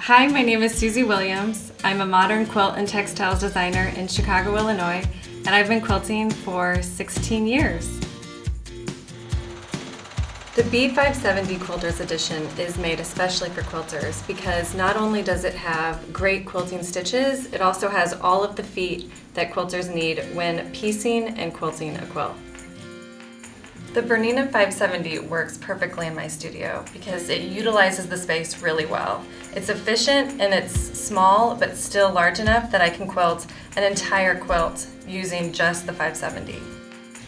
Hi, my name is Suzy Williams. I'm a modern quilt and textiles designer in Chicago, Illinois, and I've been quilting for 16 years. The B570 Quilters edition is made especially for quilters because not only does it have great quilting stitches, it also has all of the feet that quilters need when piecing and quilting a quilt. The Bernina 570 works perfectly in my studio because it utilizes the space really well. It's efficient and it's small but still large enough that I can quilt an entire quilt using just the 570.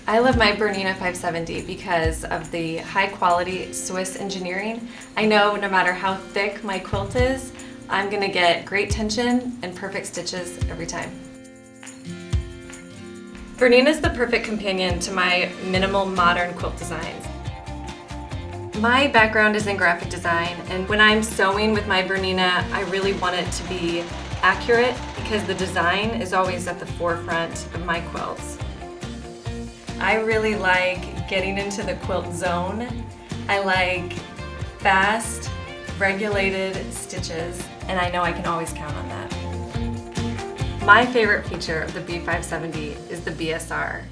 I love my Bernina 570 because of the high quality Swiss engineering. I know no matter how thick my quilt is, I'm going to get great tension and perfect stitches every time. Bernina is the perfect companion to my minimal modern quilt designs. My background is in graphic design, and when I'm sewing with my Bernina, I really want it to be accurate because the design is always at the forefront of my quilts. I really like getting into the quilt zone. I like fast, regulated stitches, and I know I can always count on that. My favorite feature of the B570 is the BSR.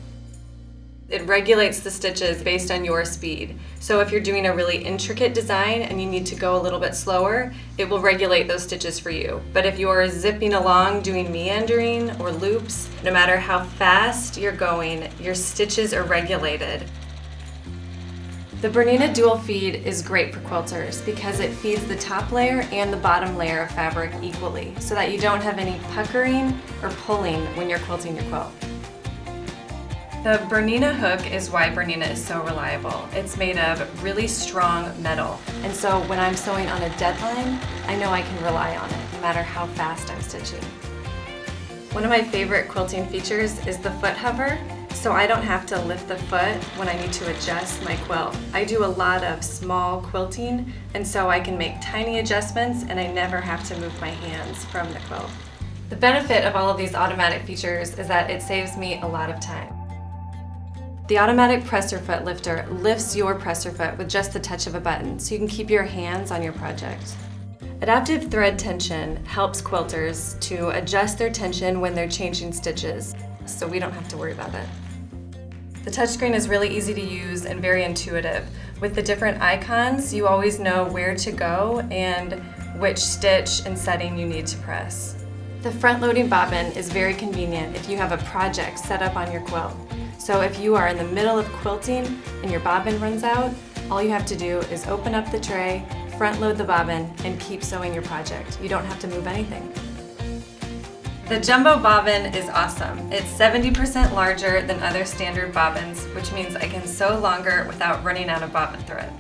It regulates the stitches based on your speed. So if you're doing a really intricate design and you need to go a little bit slower, it will regulate those stitches for you. But if you're zipping along doing meandering or loops, no matter how fast you're going, your stitches are regulated. The Bernina dual feed is great for quilters because it feeds the top layer and the bottom layer of fabric equally so that you don't have any puckering or pulling when you're quilting your quilt. The Bernina hook is why Bernina is so reliable. It's made of really strong metal, and so when I'm sewing on a deadline, I know I can rely on it no matter how fast I'm stitching. One of my favorite quilting features is the foot hover, so I don't have to lift the foot when I need to adjust my quilt. I do a lot of small quilting, and so I can make tiny adjustments and I never have to move my hands from the quilt. The benefit of all of these automatic features is that it saves me a lot of time. The automatic presser foot lifter lifts your presser foot with just the touch of a button, so you can keep your hands on your project. Adaptive thread tension helps quilters to adjust their tension when they're changing stitches, so we don't have to worry about it. The touchscreen is really easy to use and very intuitive. With the different icons, you always know where to go and which stitch and setting you need to press. The front-loading bobbin is very convenient if you have a project set up on your quilt. So if you are in the middle of quilting and your bobbin runs out, all you have to do is open up the tray, front-load the bobbin, and keep sewing your project. You don't have to move anything. The jumbo bobbin is awesome. It's 70% larger than other standard bobbins, which means I can sew longer without running out of bobbin thread.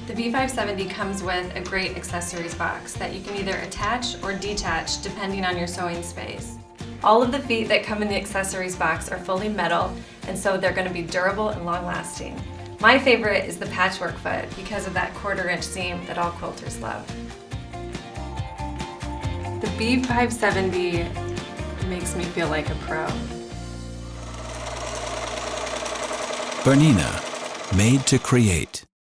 The B570 comes with a great accessories box that you can either attach or detach depending on your sewing space. All of the feet that come in the accessories box are fully metal, and so they're going to be durable and long-lasting. My favorite is the patchwork foot because of that 1/4-inch seam that all quilters love. The B570 makes me feel like a pro. Bernina, made to create.